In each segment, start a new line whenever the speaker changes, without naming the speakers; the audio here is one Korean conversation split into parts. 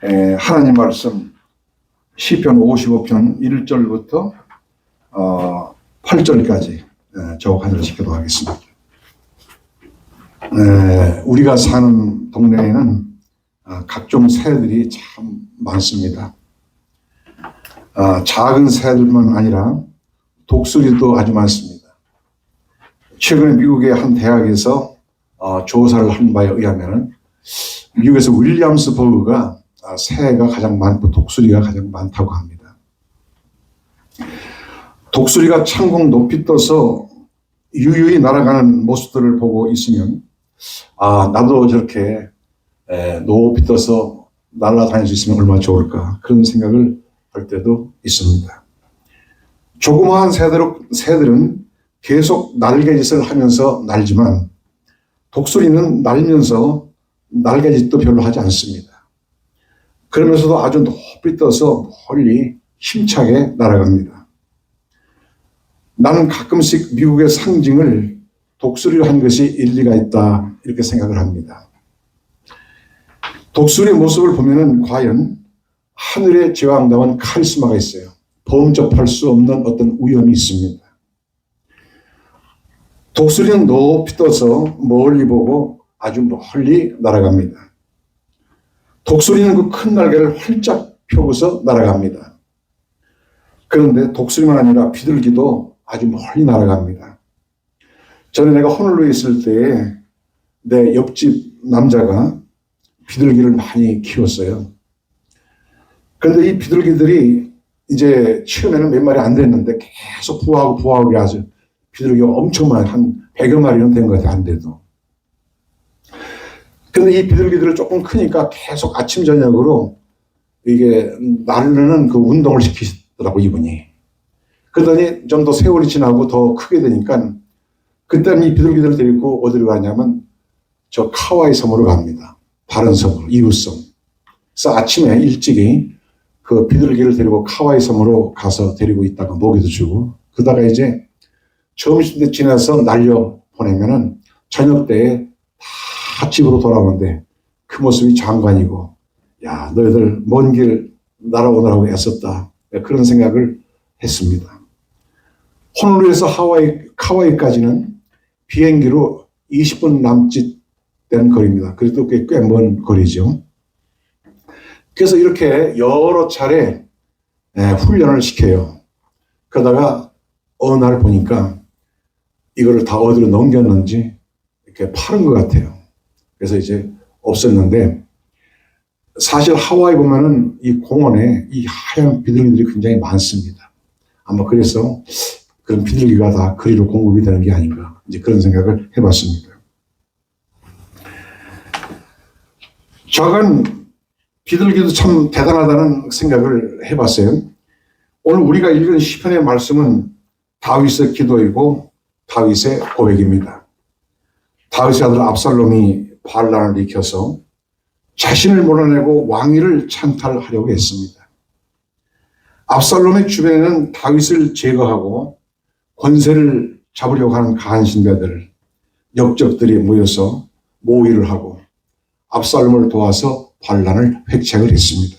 하나님 말씀 시편 55편 1절부터 8절까지 저곡하도록 기도하겠습니다. 우리가 사는 동네에는 각종 새들이 참 많습니다. 작은 새들만 아니라 독수리도 아주 많습니다. 최근에 미국의 한 대학에서 조사를 한 바에 의하면 미국에서 윌리엄스버그가 새가 가장 많고 독수리가 가장 많다고 합니다. 독수리가 창공 높이 떠서 유유히 날아가는 모습들을 보고 있으면 나도 저렇게 높이 떠서 날아다닐 수 있으면 얼마나 좋을까 그런 생각을 할 때도 있습니다. 조그마한 새들은 계속 날개짓을 하면서 날지만 독수리는 날면서 날개짓도 별로 하지 않습니다. 그러면서도 아주 높이 떠서 멀리 힘차게 날아갑니다. 나는 가끔씩 미국의 상징을 독수리로 한 것이 일리가 있다 이렇게 생각을 합니다. 독수리의 모습을 보면은 과연 하늘의 제왕다운 카리스마가 있어요. 범접할 수 없는 어떤 위엄이 있습니다. 독수리는 높이 떠서 멀리 보고 아주 멀리 날아갑니다. 독수리는 그 큰 날개를 활짝 펴고서 날아갑니다. 그런데 독수리만 아니라 비둘기도 아주 멀리 날아갑니다. 전에 내가 호놀룰루에 있을 때에 내 옆집 남자가 비둘기를 많이 키웠어요. 그런데 이 비둘기들이 이제 처음에는 몇 마리 안 됐는데 계속 부화하고 아주 비둘기가 엄청 많이 한 100여 마리는 된 것 같아요. 안 돼도. 근데 이 비둘기들을 조금 크니까 계속 아침 저녁으로 이게 나르는 그 운동을 시키더라고 이분이. 그러더니 좀 더 세월이 지나고 더 크게 되니까 그때는 이 비둘기들을 데리고 어디로 가냐면 저 카와이 섬으로 갑니다. 다른 섬으로, 이웃섬. 그래서 아침에 일찍이 그 비둘기를 데리고 카와이 섬으로 가서 데리고 있다가 먹이도 주고 그러다가 이제 점심때 지나서 날려 보내면은 저녁 때에 다 집으로 돌아오는데 그 모습이 장관이고 야 너희들 먼 길 날아오느라고 애썼다 그런 생각을 했습니다. 호놀룰루에서 카와이까지는 비행기로 20분 남짓 된 거리입니다. 그래도 꽤 먼 거리죠. 그래서 이렇게 여러 차례 훈련을 시켜요. 그러다가 어느 날 보니까 이거를 다 어디로 넘겼는지 이렇게 파는 것 같아요. 그래서 이제 없었는데 사실 하와이 보면은 이 공원에 이 하얀 비둘기들이 굉장히 많습니다. 아마 그래서 그런 비둘기가 다 그리로 공급이 되는 게 아닌가 이제 그런 생각을 해봤습니다. 작은 비둘기도 참 대단하다는 생각을 해봤어요. 오늘 우리가 읽은 시편의 말씀은 다윗의 기도이고 다윗의 고백입니다. 다윗의 아들 압살롬이 반란을 일으켜서 자신을 몰아내고 왕위를 찬탈하려고 했습니다. 압살롬의 주변에는 다윗을 제거하고 권세를 잡으려고 하는 강한 신하들, 역적들이 모여서 모의를 하고 압살롬을 도와서 반란을 획책을 했습니다.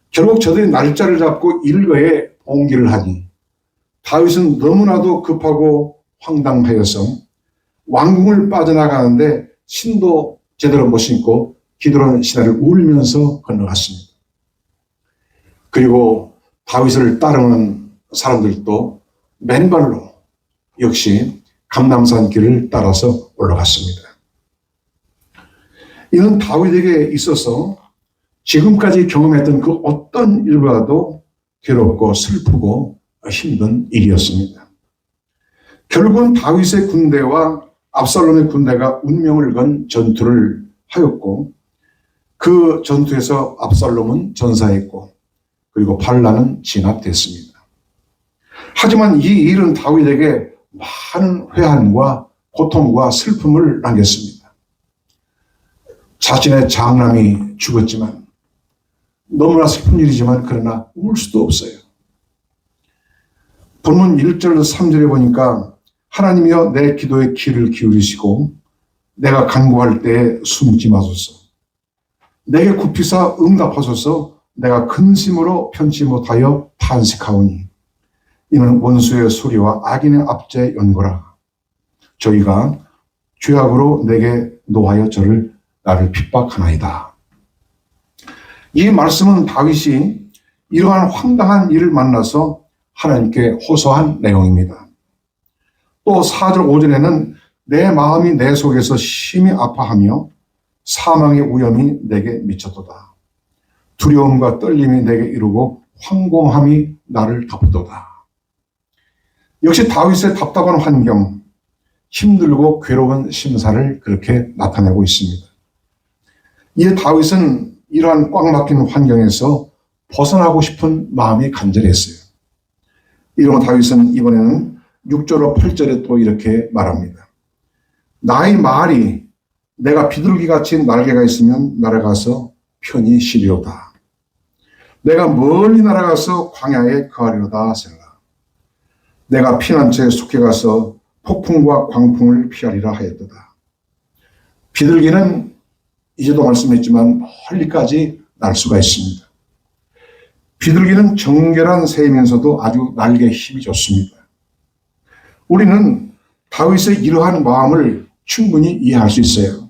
결국 저들이 날짜를 잡고 일거에 봉기를 하니 다윗은 너무나도 급하고 황당하여서 왕궁을 빠져나가는데 신도 제대로 못 신고 기드론 시내를 울면서 건너갔습니다. 그리고 다윗을 따르는 사람들도 맨발로 역시 감람산 길을 따라서 올라갔습니다. 이는 다윗에게 있어서 지금까지 경험했던 그 어떤 일과도 괴롭고 슬프고 힘든 일이었습니다. 결국은 다윗의 군대와 압살롬의 군대가 운명을 건 전투를 하였고 그 전투에서 압살롬은 전사했고 그리고 반란은 진압됐습니다. 하지만 이 일은 다윗에게 많은 회한과 고통과 슬픔을 남겼습니다. 자신의 장남이 죽었지만 너무나 슬픈 일이지만 그러나 울 수도 없어요. 본문 1절에서 3절에 보니까 하나님이여 내 기도에 귀를 기울이시고 내가 간구할 때에 숨지 마소서. 내게 굽히사 응답하소서. 내가 근심으로 편치 못하여 탄식하오니 이는 원수의 소리와 악인의 압제의 연고라. 저희가 죄악으로 내게 노하여 나를 핍박하나이다. 이 말씀은 다윗이 이러한 황당한 일을 만나서 하나님께 호소한 내용입니다. 또 4절 5절에는 내 마음이 내 속에서 심히 아파하며 사망의 위험이 내게 미쳤도다. 두려움과 떨림이 내게 이루고 황공함이 나를 덮도다. 역시 다윗의 답답한 환경, 힘들고 괴로운 심사를 그렇게 나타내고 있습니다. 이에 다윗은 이러한 꽉 막힌 환경에서 벗어나고 싶은 마음이 간절했어요. 이러고 다윗은 이번에는 6절로 8절에 또 이렇게 말합니다. 나의 말이 내가 비둘기같이 날개가 있으면 날아가서 편히 쉬리로다. 내가 멀리 날아가서 광야에 거하리로다 셀라. 내가 피난처에 속해 가서 폭풍과 광풍을 피하리라 하였도다. 비둘기는 이제도 말씀했지만 멀리까지 날 수가 있습니다. 비둘기는 정결한 새이면서도 아주 날개 힘이 좋습니다. 우리는 다윗의 이러한 마음을 충분히 이해할 수 있어요.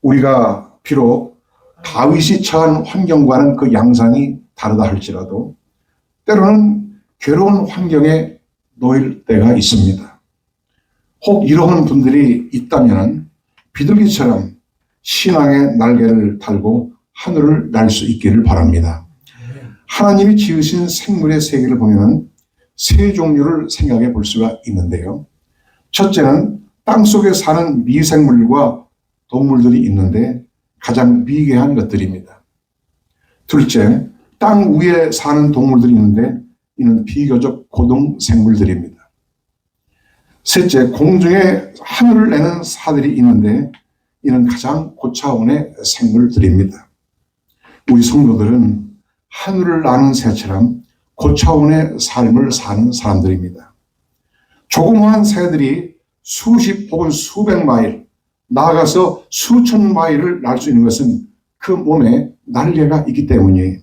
우리가 비록 다윗이 처한 환경과는 그 양상이 다르다 할지라도 때로는 괴로운 환경에 놓일 때가 있습니다. 혹 이러한 분들이 있다면 비둘기처럼 신앙의 날개를 달고 하늘을 날 수 있기를 바랍니다. 하나님이 지으신 생물의 세계를 보면 세 종류를 생각해 볼 수가 있는데요. 첫째는 땅속에 사는 미생물과 동물들이 있는데 가장 미개한 것들입니다. 둘째, 땅 위에 사는 동물들이 있는데 이는 비교적 고등 생물들입니다. 셋째, 공중에 하늘을 내는 사들이 있는데 이는 가장 고차원의 생물들입니다. 우리 성도들은 하늘을 나는 새처럼 고차원의 삶을 사는 사람들입니다. 조그마한 새들이 수십 혹은 수백 마일, 나아가서 수천 마일을 날 수 있는 것은 그 몸에 날개가 있기 때문이에요.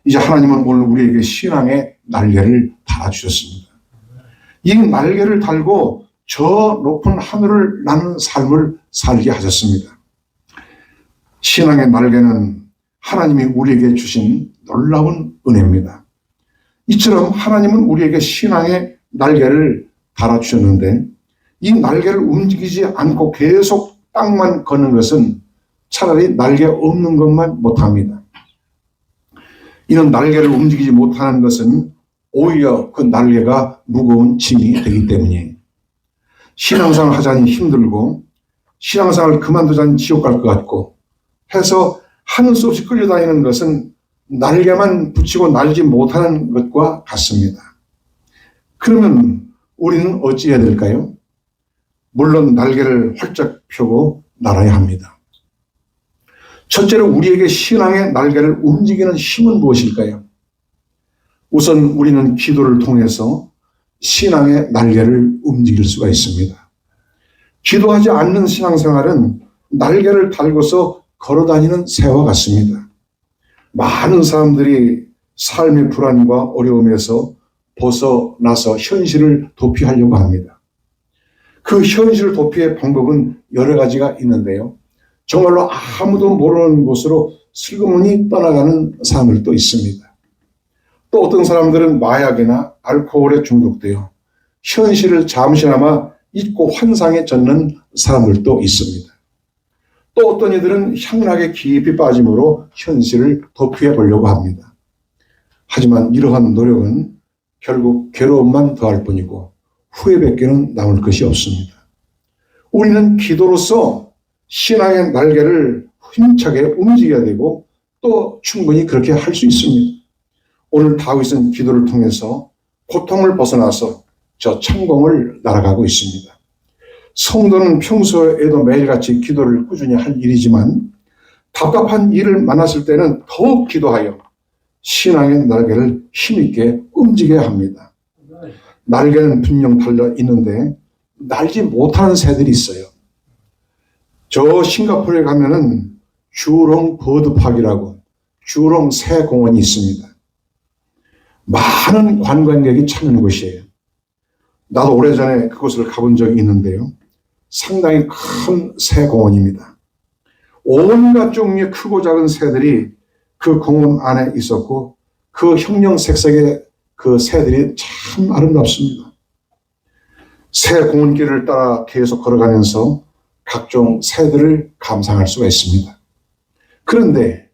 이제 하나님은 오늘 우리에게 신앙의 날개를 달아주셨습니다. 이 날개를 달고 저 높은 하늘을 나는 삶을 살게 하셨습니다. 신앙의 날개는 하나님이 우리에게 주신 놀라운 은혜입니다. 이처럼 하나님은 우리에게 신앙의 날개를 달아주셨는데 이 날개를 움직이지 않고 계속 땅만 걷는 것은 차라리 날개 없는 것만 못합니다. 이런 날개를 움직이지 못하는 것은 오히려 그 날개가 무거운 짐이 되기 때문이에요. 신앙생활 하자니 힘들고 신앙생활 그만두자니 지옥 갈 것 같고 해서 하는 수 없이 끌려다니는 것은 날개만 붙이고 날지 못하는 것과 같습니다. 그러면 우리는 어찌해야 될까요? 물론 날개를 활짝 펴고 날아야 합니다. 첫째로 우리에게 신앙의 날개를 움직이는 힘은 무엇일까요? 우선 우리는 기도를 통해서 신앙의 날개를 움직일 수가 있습니다. 기도하지 않는 신앙생활은 날개를 달고서 걸어다니는 새와 같습니다. 많은 사람들이 삶의 불안과 어려움에서 벗어나서 현실을 도피하려고 합니다. 그 현실을 도피의 방법은 여러 가지가 있는데요. 정말로 아무도 모르는 곳으로 슬그머니 떠나가는 사람들도 있습니다. 또 어떤 사람들은 마약이나 알코올에 중독되어 현실을 잠시나마 잊고 환상에 젖는 사람들도 있습니다. 또 어떤 이들은 향락에 깊이 빠짐으로 현실을 도피해 보려고 합니다. 하지만 이러한 노력은 결국 괴로움만 더할 뿐이고 후회밖에는 남을 것이 없습니다. 우리는 기도로서 신앙의 날개를 힘차게 움직여야 되고 또 충분히 그렇게 할 수 있습니다. 오늘 다윗은 기도를 통해서 고통을 벗어나서 저 창공을 날아가고 있습니다. 성도는 평소에도 매일같이 기도를 꾸준히 할 일이지만 답답한 일을 만났을 때는 더욱 기도하여 신앙의 날개를 힘있게 움직여야 합니다. 날개는 분명 달려 있는데 날지 못하는 새들이 있어요. 저 싱가포르에 가면은 주롱 버드파크라고 주롱 새공원이 있습니다. 많은 관광객이 찾는 곳이에요. 나도 오래전에 그곳을 가본 적이 있는데요. 상당히 큰 새공원입니다. 온갖 종류의 크고 작은 새들이 그 공원 안에 있었고 그 형형색색의 그 새들이 참 아름답습니다. 새 공원길을 따라 계속 걸어가면서 각종 새들을 감상할 수가 있습니다. 그런데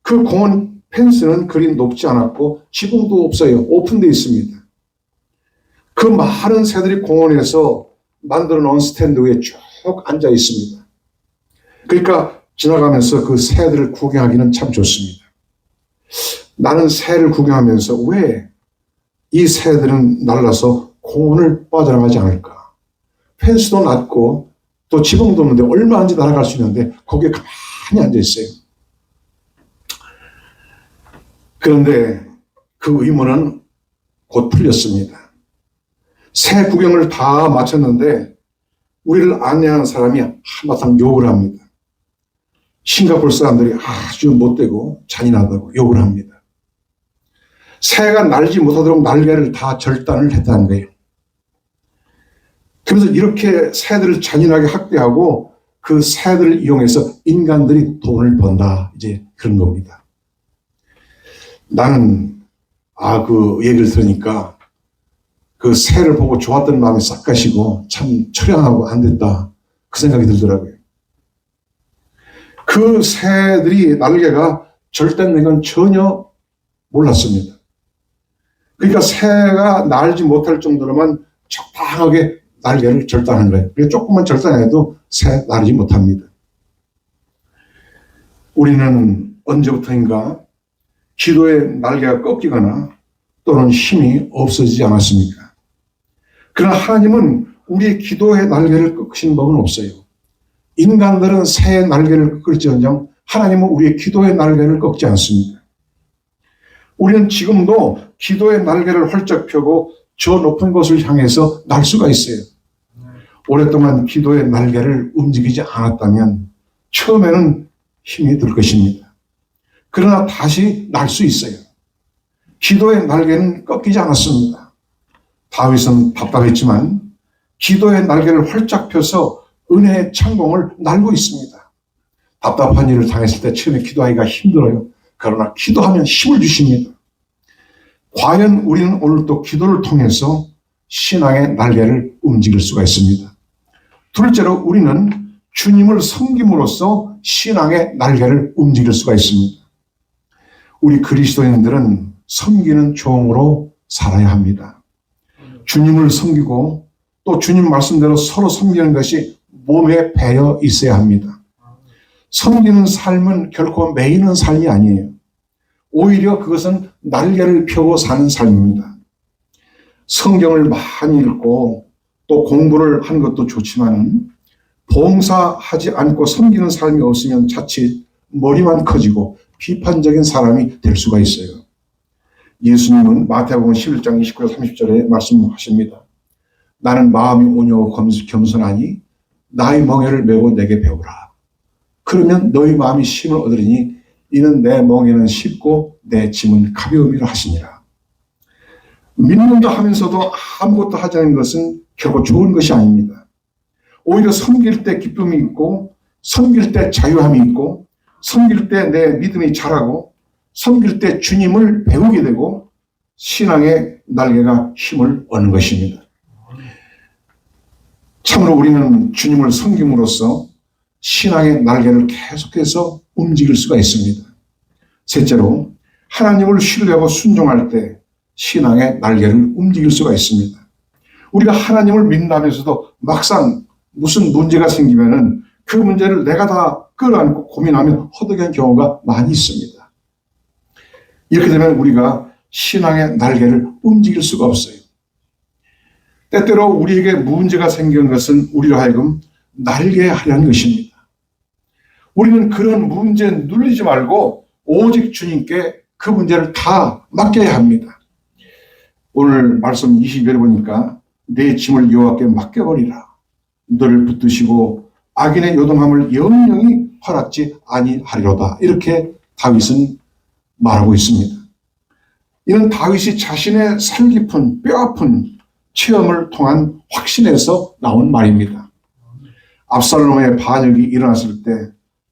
그 공원 펜스는 그리 높지 않았고 지붕도 없어요. 오픈되어 있습니다. 그 많은 새들이 공원에서 만들어 놓은 스탠드 위에 쭉 앉아 있습니다. 그러니까 지나가면서 그 새들을 구경하기는 참 좋습니다. 나는 새를 구경하면서 왜 이 새들은 날라서 공원을 빠져나가지 않을까? 펜스도 낮고 또 지붕도 없는데 얼마든지 날아갈 수 있는데 거기에 가만히 앉아 있어요. 그런데 그 의문은 곧 풀렸습니다. 새 구경을 다 마쳤는데 우리를 안내하는 사람이 한바탕 욕을 합니다. 싱가포르 사람들이 아주 못되고 잔인하다고 욕을 합니다. 새가 날지 못하도록 날개를 다 절단을 했다는 거예요. 그래서 이렇게 새들을 잔인하게 학대하고 그 새들을 이용해서 인간들이 돈을 번다. 이제 그런 겁니다. 나는 그 얘기를 들으니까 그 새를 보고 좋았던 마음이 싹 가시고 참 처량하고 안 됐다. 그 생각이 들더라고요. 그 새들이 날개가 절단된 건 전혀 몰랐습니다. 그러니까 새가 날지 못할 정도로만 적당하게 날개를 절단한 거예요. 그러니까 조금만 절단해도 새 날지 못합니다. 우리는 언제부터인가 기도의 날개가 꺾이거나 또는 힘이 없어지지 않았습니까? 그러나 하나님은 우리의 기도의 날개를 꺾으시는 법은 없어요. 인간들은 새의 날개를 꺾을지언정 하나님은 우리의 기도의 날개를 꺾지 않습니다. 우리는 지금도 기도의 날개를 활짝 펴고 저 높은 곳을 향해서 날 수가 있어요. 오랫동안 기도의 날개를 움직이지 않았다면 처음에는 힘이 들 것입니다. 그러나 다시 날 수 있어요. 기도의 날개는 꺾이지 않았습니다. 다윗은 답답했지만 기도의 날개를 활짝 펴서 은혜의 창공을 날고 있습니다. 답답한 일을 당했을 때 처음에 기도하기가 힘들어요. 그러나 기도하면 힘을 주십니다. 과연 우리는 오늘 또 기도를 통해서 신앙의 날개를 움직일 수가 있습니다. 둘째로 우리는 주님을 섬김으로써 신앙의 날개를 움직일 수가 있습니다. 우리 그리스도인들은 섬기는 종으로 살아야 합니다. 주님을 섬기고 또 주님 말씀대로 서로 섬기는 것이 몸에 배어 있어야 합니다. 섬기는 삶은 결코 매이는 삶이 아니에요. 오히려 그것은 날개를 펴고 사는 삶입니다. 성경을 많이 읽고 또 공부를 하는 것도 좋지만 봉사하지 않고 섬기는 삶이 없으면 자칫 머리만 커지고 비판적인 사람이 될 수가 있어요. 예수님은 마태복음 11장 29절 30절에 말씀하십니다. 나는 마음이 온유하고 겸손하니 나의 멍에를 메고 내게 배우라. 그러면 너희 마음이 쉼을 얻으리니 이는 내 멍에는 쉽고 내 짐은 가벼움이라 하시니라. 믿는다 하면서도 아무것도 하지 않는 것은 결코 좋은 것이 아닙니다. 오히려 섬길 때 기쁨이 있고 섬길 때 자유함이 있고 섬길 때 내 믿음이 자라고 섬길 때 주님을 배우게 되고 신앙의 날개가 힘을 얻는 것입니다. 참으로 우리는 주님을 섬김으로써 신앙의 날개를 계속해서 움직일 수가 있습니다. 셋째로 하나님을 신뢰하고 순종할 때 신앙의 날개를 움직일 수가 있습니다. 우리가 하나님을 믿는다면서도 막상 무슨 문제가 생기면은 그 문제를 내가 다 끌어안고 고민하면 허덕이는 경우가 많이 있습니다. 이렇게 되면 우리가 신앙의 날개를 움직일 수가 없어요. 때때로 우리에게 문제가 생기는 것은 우리로 하여금 날개하려는 것입니다. 우리는 그런 문제에 눌리지 말고 오직 주님께 그 문제를 다 맡겨야 합니다. 오늘 말씀 20절에 보니까 내 짐을 여호와께 맡겨버리라. 너를 붙드시고 악인의 요동함을 영영히 허락지 아니하리로다. 이렇게 다윗은 말하고 있습니다. 이는 다윗이 자신의 살깊은 뼈아픈 체험을 통한 확신에서 나온 말입니다. 압살롬의 반역이 일어났을 때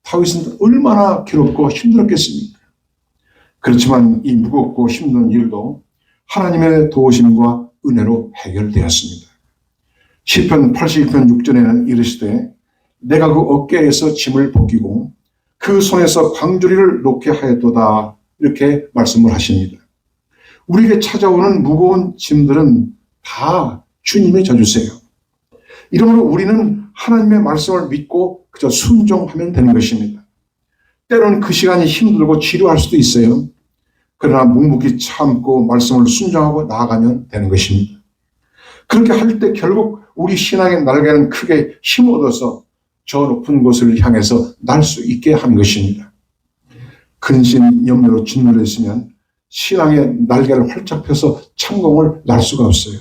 다윗은 얼마나 괴롭고 힘들었겠습니까? 그렇지만 이 무겁고 힘든 일도 하나님의 도우심과 은혜로 해결되었습니다. 시편 81편 6절에는 이르시되 내가 그 어깨에서 짐을 벗기고 그 손에서 광주리를 놓게 하였도다. 이렇게 말씀을 하십니다. 우리에게 찾아오는 무거운 짐들은 다 주님의 져주세요. 이러므로 우리는 하나님의 말씀을 믿고 그저 순종하면 되는 것입니다. 때로는 그 시간이 힘들고 지루할 수도 있어요. 그러나 묵묵히 참고 말씀을 순종하고 나아가면 되는 것입니다. 그렇게 할 때 결국 우리 신앙의 날개는 크게 힘 얻어서 저 높은 곳을 향해서 날 수 있게 하는 것입니다. 근심 염려로 짓눌려 있으면 신앙의 날개를 활짝 펴서 창공을 날 수가 없어요.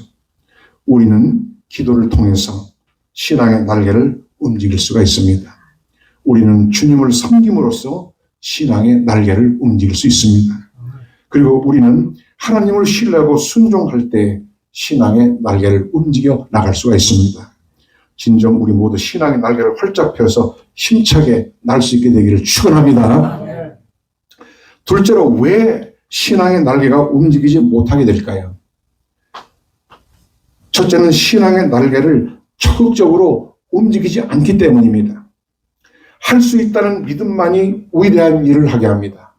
우리는 기도를 통해서 신앙의 날개를 움직일 수가 있습니다. 우리는 주님을 섬김으로써 신앙의 날개를 움직일 수 있습니다. 그리고 우리는 하나님을 신뢰하고 순종할 때 신앙의 날개를 움직여 나갈 수가 있습니다. 진정 우리 모두 신앙의 날개를 활짝 펴서 힘차게 날 수 있게 되기를 축원합니다. 둘째로 왜 신앙의 날개가 움직이지 못하게 될까요? 첫째는 신앙의 날개를 적극적으로 움직이지 않기 때문입니다. 할 수 있다는 믿음만이 위대한 일을 하게 합니다.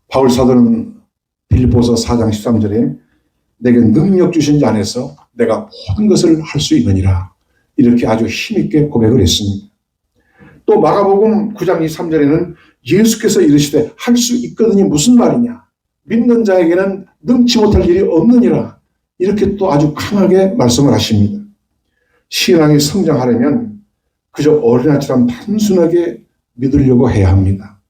바울 사도는 빌립보서 4장 13절에 내게 능력 주신 자 안에서 내가 모든 것을 할 수 있느니라. 이렇게 아주 힘있게 고백을 했습니다. 또 마가복음 9장 23절에는 예수께서 이르시되 할 수 있거든이 무슨 말이냐. 믿는 자에게는 능치 못할 일이 없느니라. 이렇게 또 아주 강하게 말씀을 하십니다. 신앙이 성장하려면 그저 어린아이처럼 단순하게 믿으려고 해야 합니다.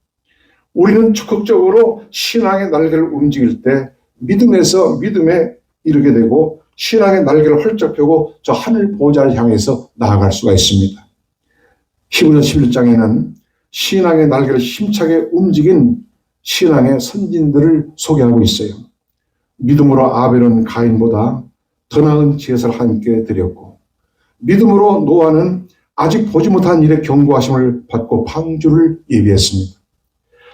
우리는 적극적으로 신앙의 날개를 움직일 때 믿음에서 믿음에 이르게 되고 신앙의 날개를 활짝 펴고 저 하늘 보좌를 향해서 나아갈 수가 있습니다. 히브리서 11장에는 신앙의 날개를 힘차게 움직인 신앙의 선진들을 소개하고 있어요. 믿음으로 아벨은 가인보다 더 나은 제사를 하나님께 드렸고 믿음으로 노아는 아직 보지 못한 일에 경고하심을 받고 방주를 예비했습니다.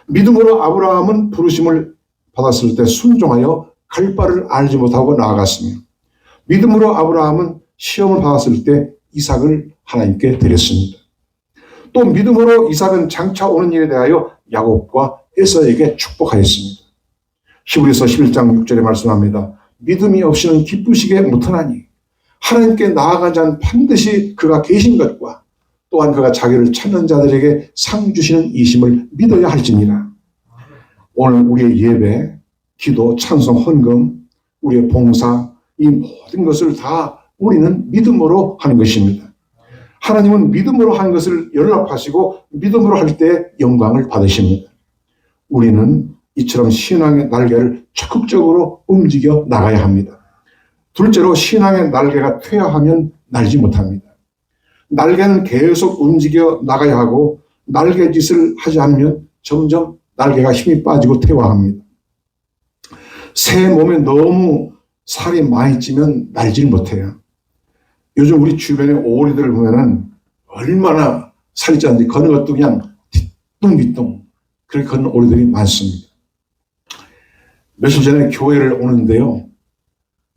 믿음으로 아브라함은 부르심을 받았을 때 순종하여 갈 바를 알지 못하고 나아갔으며 믿음으로 아브라함은 시험을 받았을 때 이삭을 하나님께 드렸습니다. 또 믿음으로 이삭은 장차 오는 일에 대하여 야곱과 에서에게 축복하였습니다. 히브리서 11장 6절에 말씀합니다. 믿음이 없이는 기쁘시게 못하나니 하나님께 나아간 자는 반드시 그가 계신 것과 또한 그가 자기를 찾는 자들에게 상 주시는 이심을 믿어야 할지니라. 오늘 우리의 예배, 기도, 찬송, 헌금, 우리의 봉사 이 모든 것을 다 우리는 믿음으로 하는 것입니다. 하나님은 믿음으로 하는 것을 연락하시고 믿음으로 할 때 영광을 받으십니다. 우리는 이처럼 신앙의 날개를 적극적으로 움직여 나가야 합니다. 둘째로 신앙의 날개가 퇴화하면 날지 못합니다. 날개는 계속 움직여 나가야 하고 날개짓을 하지 않으면 점점 날개가 힘이 빠지고 퇴화합니다. 새 몸에 너무 살이 많이 찌면 날질 못해요. 요즘 우리 주변에 오리들을 보면은 얼마나 살이 쪘는지 걷는 것도 그냥 뒤뚱뒤뚱 그렇게 걷는 오리들이 많습니다. 며칠 전에 교회를 오는데요.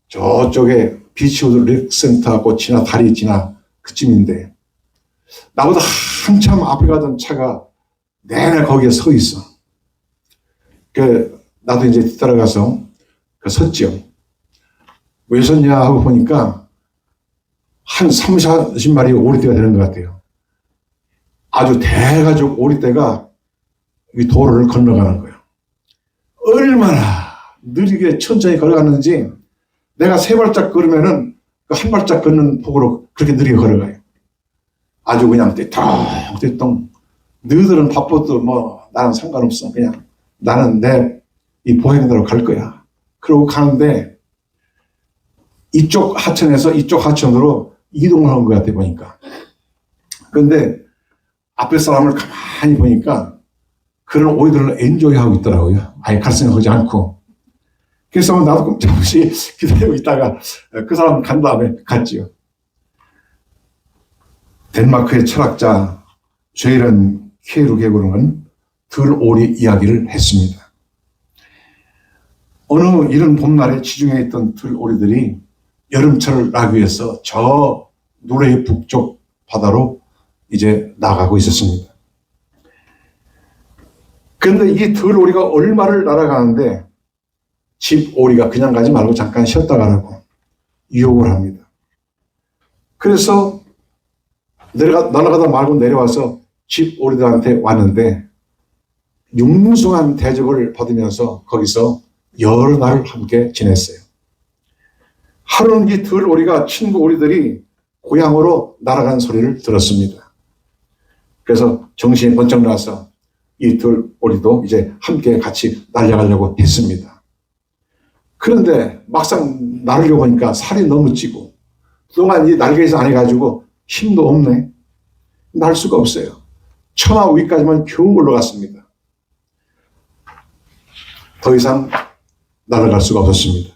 저쪽에 비치우드 렉센터하고 지나 다리 지나 그쯤인데 나보다 한참 앞에 가던 차가 내내 거기에 서 있어. 나도 이제 뒤따라가서 섰죠. 왜 섰냐 하고 보니까 한 30-40마리 오리떼가 되는 것 같아요. 아주 대가족 오리떼가 이 도로를 건너가는 거예요. 얼마나 느리게 천천히 걸어가는지 내가 3발짝 걸으면은 한 발짝 걷는 폭으로 그렇게 느리게 걸어가요. 아주 그냥 띠똥띠똥. 너희들은 바빠도 나는 상관없어. 그냥 나는 내 이 보행대로 갈 거야. 그러고 가는데 이쪽 하천에서 이쪽 하천으로 이동을 한 것 같아 보니까. 그런데 앞에 사람을 가만히 보니까 그런 오이들을 엔조이하고 있더라고요. 아예 갈 생각하지 않고. 그래서 나도 꼼짝없이 기다리고 있다가 그 사람 간 다음에 갔지요. 덴마크의 철학자 죄런 키에르케고르는 들오리 이야기를 했습니다. 어느 이른 봄날에 지중해에 있던 들오리들이 여름철을 나기 위해서 저 노르웨이 북쪽 바다로 이제 나가고 있었습니다. 그런데 이 들오리가 얼마를 날아가는데 집오리가 그냥 가지 말고 잠깐 쉬었다 가라고 유혹을 합니다. 그래서 날아가다 말고 내려와서 집오리들한테 왔는데 융숭한 대접을 받으면서 거기서 여러 날을 함께 지냈어요. 하루는 이 들오리가 친구 오리들이 고향으로 날아간 소리를 들었습니다. 그래서 정신이 번쩍 나서 이 들오리도 이제 함께 같이 날아가려고 했습니다. 그런데 막상 날으려고 하니까 살이 너무 찌고 그동안 이 날개에서 안 해가지고 힘도 없네. 날 수가 없어요. 처마 위까지만 겨우 올라갔습니다. 더 이상 날아갈 수가 없었습니다.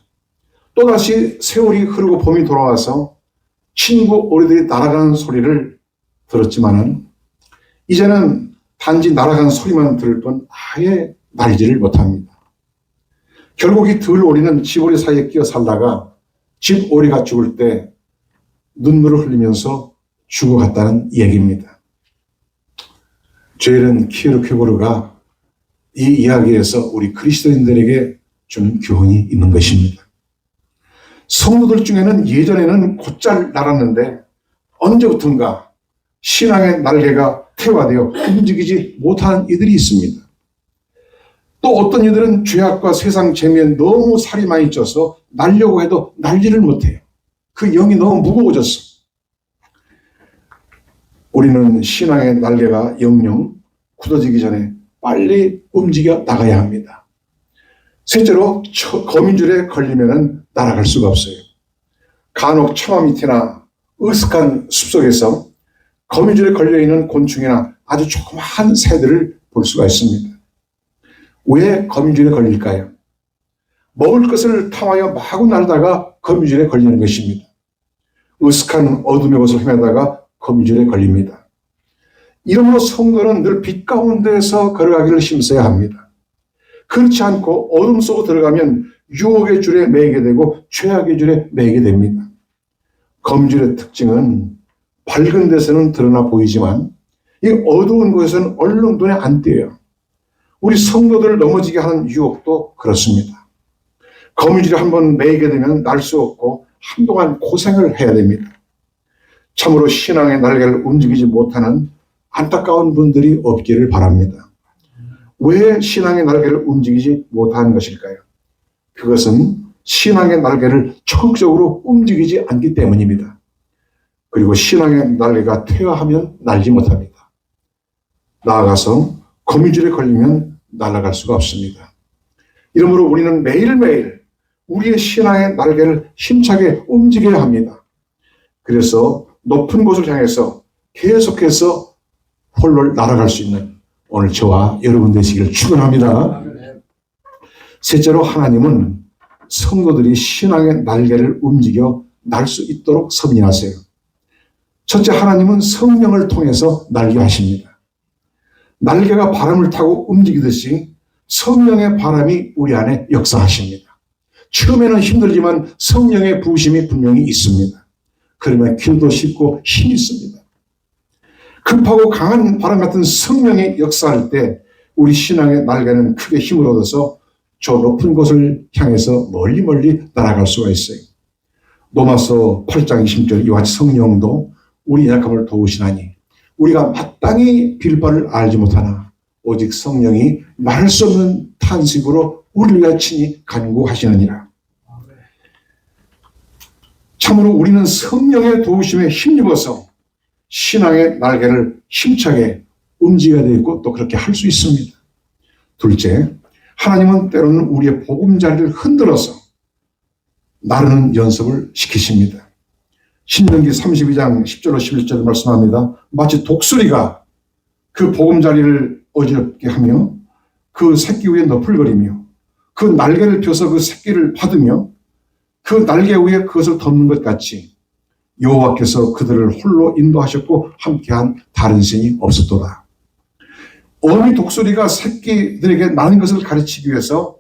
또다시 세월이 흐르고 봄이 돌아와서 친구 오리들이 날아가는 소리를 들었지만은 이제는 단지 날아가는 소리만 들을 뿐 아예 날지를 못합니다. 결국 이 들오리는 집오리 사이에 끼어 살다가 집오리가 죽을 때 눈물을 흘리면서 죽어갔다는 얘기입니다. 죄른 키에르케고르가 이 이야기에서 우리 그리스도인들에게 준 교훈이 있는 것입니다. 성도들 중에는 예전에는 곧잘 날았는데 언제부턴가 신앙의 날개가 퇴화되어 움직이지 못하는 이들이 있습니다. 또 어떤 이들은 죄악과 세상 재미에 너무 살이 많이 쪄서 날려고 해도 날지를 못해요. 그 영이 너무 무거워졌어. 우리는 신앙의 날개가 영영 굳어지기 전에 빨리 움직여 나가야 합니다. 셋째로 거미줄에 걸리면 날아갈 수가 없어요. 간혹 처마 밑이나 으슥한 숲속에서 거미줄에 걸려있는 곤충이나 아주 조그마한 새들을 볼 수가 있습니다. 왜 거미줄에 걸릴까요? 먹을 것을 탐하여 마구 날다가 거미줄에 걸리는 것입니다. 으슥한 어둠의 곳을 헤매다가 거미줄에 걸립니다. 이러므로 성도는 늘 빛 가운데서 걸어가기를 힘써야 합니다. 그렇지 않고 어둠 속으로 들어가면 유혹의 줄에 매이게 되고 죄악의 줄에 매이게 됩니다. 거미줄의 특징은 밝은 데서는 드러나 보이지만 이 어두운 곳에서는 얼른 눈에 안 띄어요. 우리 성도들을 넘어지게 하는 유혹도 그렇습니다. 거미줄에 한번 매이게 되면 날 수 없고 한동안 고생을 해야 됩니다. 참으로 신앙의 날개를 움직이지 못하는 안타까운 분들이 없기를 바랍니다. 왜 신앙의 날개를 움직이지 못하는 것일까요? 그것은 신앙의 날개를 적극적으로 움직이지 않기 때문입니다. 그리고 신앙의 날개가 퇴화하면 날지 못합니다. 나아가서 거미줄에 걸리면 날아갈 수가 없습니다. 이러므로 우리는 매일매일 우리의 신앙의 날개를 힘차게 움직여야 합니다. 그래서 높은 곳을 향해서 계속해서 홀로 날아갈 수 있는 오늘 저와 여러분 되시기를 축원합니다. 셋째로 하나님은 성도들이 신앙의 날개를 움직여 날 수 있도록 섭리하세요. 첫째, 하나님은 성령을 통해서 날게 하십니다. 날개가 바람을 타고 움직이듯이 성령의 바람이 우리 안에 역사하십니다. 처음에는 힘들지만 성령의 부으심이 분명히 있습니다. 그러면 길도 쉽고 힘이 있습니다. 급하고 강한 바람 같은 성령이 역사할 때 우리 신앙의 날개는 크게 힘을 얻어서 저 높은 곳을 향해서 멀리 날아갈 수가 있어요. 로마서 8장 20절 이와 같이 성령도 우리 약함을 도우시나니 우리가 마땅히 빌 바를 알지 못하나 오직 성령이 말할 수 없는 탄식으로 우리를 위하여 친히 간구하시느니라. 참으로 우리는 성령의 도우심에 힘입어서 신앙의 날개를 힘차게 움직여야 되고 또 그렇게 할 수 있습니다. 둘째, 하나님은 때로는 우리의 보금자리를 흔들어서 나르는 연습을 시키십니다. 신명기 32장 10절로 11절을 말씀합니다. 마치 독수리가 그 보금자리를 어지럽게 하며 그 새끼 위에 너풀거리며 그 날개를 펴서 그 새끼를 받으며 그 날개 위에 그것을 덮는 것 같이 여호와께서 그들을 홀로 인도하셨고 함께한 다른 신이 없었도다. 어미 독수리가 새끼들에게 나는 것을 가르치기 위해서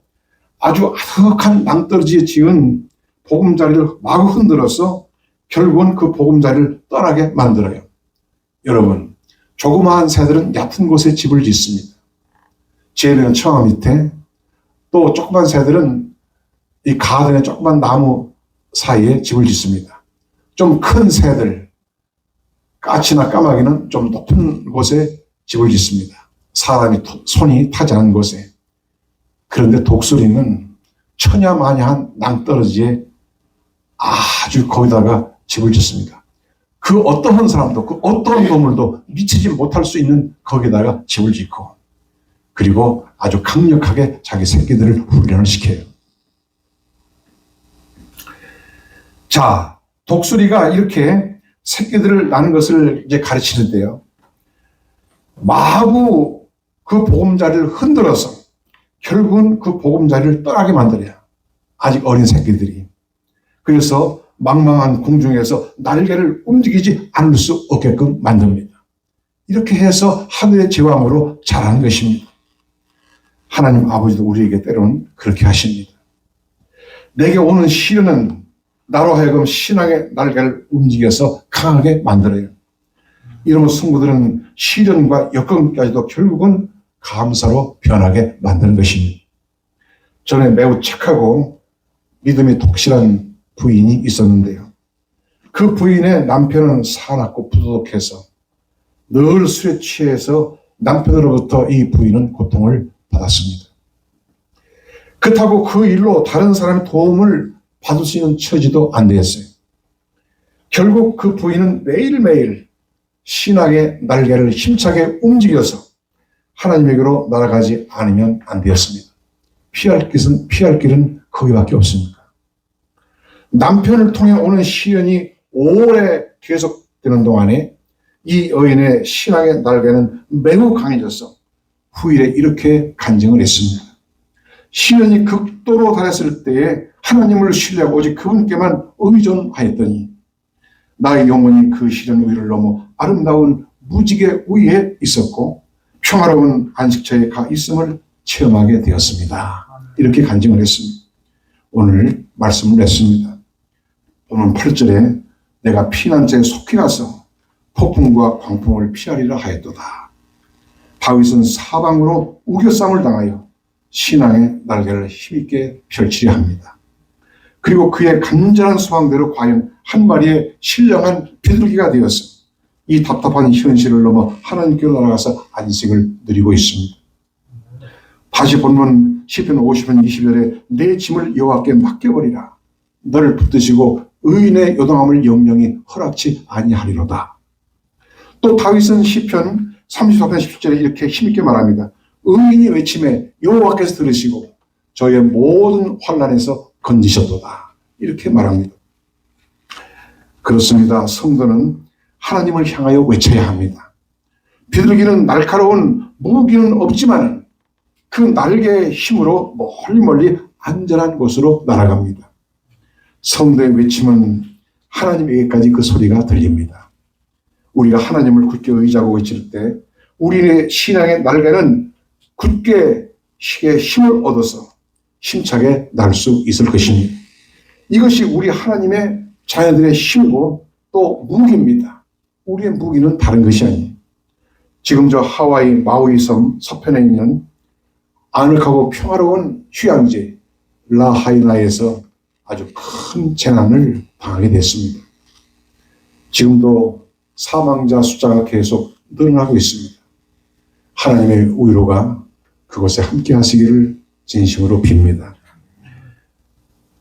아주 아득한 낭떠러지에 지은 보금자리를 마구 흔들어서 결국은 그 보금자리를 떠나게 만들어요. 여러분, 조그마한 새들은 얕은 곳에 집을 짓습니다. 제비는 청아 밑에, 또 조그만 새들은 이 가든의 조그만 나무 사이에 집을 짓습니다. 좀 큰 새들, 까치나 까마귀는 좀 높은 곳에 집을 짓습니다. 사람이 손이 타지 않은 곳에. 그런데 독수리는 천야만야한 낭떠러지에 아주 거기다가 집을 짓습니다. 그 어떠한 사람도, 그 어떠한 동물도 미치지 못할 수 있는 거기다가 집을 짓고, 그리고 아주 강력하게 자기 새끼들을 훈련을 시켜요. 자, 독수리가 이렇게 새끼들을 낳는 것을 이제 가르치는데요. 마구 그 보금자리를 흔들어서 결국은 그 보금자리를 떠나게 만들어요. 아직 어린 새끼들이. 그래서 망망한 공중에서 날개를 움직이지 않을 수 없게끔 만듭니다. 이렇게 해서 하늘의 제왕으로 자라는 것입니다. 하나님 아버지도 우리에게 때로는 그렇게 하십니다. 내게 오는 시련은 나로 하여금 신앙의 날개를 움직여서 강하게 만들어요. 이런 성도들은 시련과 역경까지도 결국은 감사로 변하게 만드는 것입니다. 전에 매우 착하고 믿음이 독실한 부인이 있었는데요. 그 부인의 남편은 사납고 부도덕해서 늘 술에 취해서 남편으로부터 이 부인은 고통을 받았습니다. 그렇다고 그 일로 다른 사람의 도움을 받을 수 있는 처지도 안 되었어요. 결국 그 부인은 매일매일 신앙의 날개를 힘차게 움직여서 하나님에게로 날아가지 않으면 안 되었습니다. 피할 길은 거기밖에 없습니다. 남편을 통해 오는 시련이 오래 계속되는 동안에 이 여인의 신앙의 날개는 매우 강해져서 후일에 이렇게 간증을 했습니다. 시련이 극도로 달했을 때에 하나님을 신뢰하고 오직 그분께만 의존하였더니 나의 영혼이 그 시련 위를 넘어 아름다운 무지개 위에 있었고 평화로운 안식처에 가 있음을 체험하게 되었습니다. 이렇게 간증을 했습니다. 오늘 말씀을 냈습니다. 오늘 8절에 내가 피난처에 속히 가서 폭풍과 광풍을 피하리라 하였도다. 다윗은 사방으로 우겨쌈을 당하여 신앙의 날개를 힘있게 펼치려 합니다. 그리고 그의 간절한 소망대로 과연 한 마리의 신령한 비둘기가 되어서 이 답답한 현실을 넘어 하나님께로 날아가서 안식을 누리고 있습니다. 다시 본문 시편 50편 20절에 내 짐을 여호와께 맡겨버리라. 너를 붙드시고 의인의 요동함을 영영이 허락치 아니하리로다. 또 다윗은 시편 34편 17절에 이렇게 힘있게 말합니다. 의인이 외침에 여호와께서 들으시고 저의 모든 환난에서 건지셨도다. 이렇게 말합니다. 그렇습니다. 성도는 하나님을 향하여 외쳐야 합니다. 비둘기는 날카로운 무기는 없지만 그 날개의 힘으로 멀리 안전한 곳으로 날아갑니다. 성도의 외침은 하나님에게까지 그 소리가 들립니다. 우리가 하나님을 굳게 의지하고 외칠 때 우리의 신앙의 날개는 굳게 힘을 얻어서 힘차게 날 수 있을 것입니다. 이것이 우리 하나님의 자녀들의 힘이고 또 무기입니다. 우리의 무기는 다른 것이 아니에요. 지금 저 하와이 마우이 섬 서편에 있는 아늑하고 평화로운 휴양지 라하이나에서 아주 큰 재난을 당하게 됐습니다. 지금도 사망자 숫자가 계속 늘어나고 있습니다. 하나님의 위로가 그곳에 함께 하시기를 진심으로 빕니다.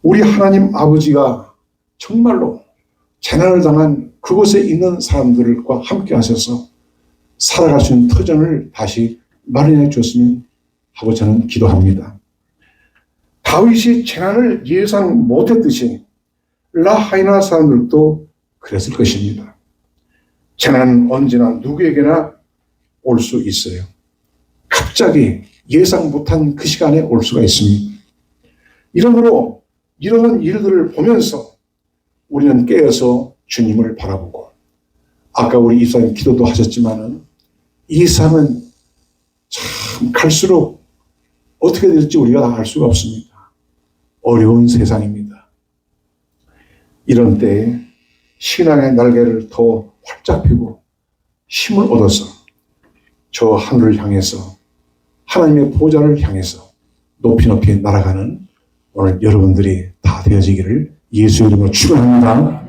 우리 하나님 아버지가 정말로 재난을 당한 그곳에 있는 사람들과 함께 하셔서 살아갈 수 있는 터전을 다시 마련해 주었으면 하고 저는 기도합니다. 다윗이 재난을 예상 못했듯이 라하이나 사람들도 그랬을 것입니다. 재난은 언제나 누구에게나 올 수 있어요. 갑자기 예상 못한 그 시간에 올 수가 있습니다. 이러므로 이러한 일들을 보면서 우리는 깨어서 주님을 바라보고, 아까 우리 이사님 기도도 하셨지만은 이 세상은 참 갈수록 어떻게 될지 우리가 알 수가 없습니다. 어려운 세상입니다. 이런 때에 신앙의 날개를 더 활짝 펴고 힘을 얻어서 저 하늘을 향해서 하나님의 보좌를 향해서 높이 높이 날아가는 오늘 여러분들이 다 되어지기를 예수 이름으로 축원합니다.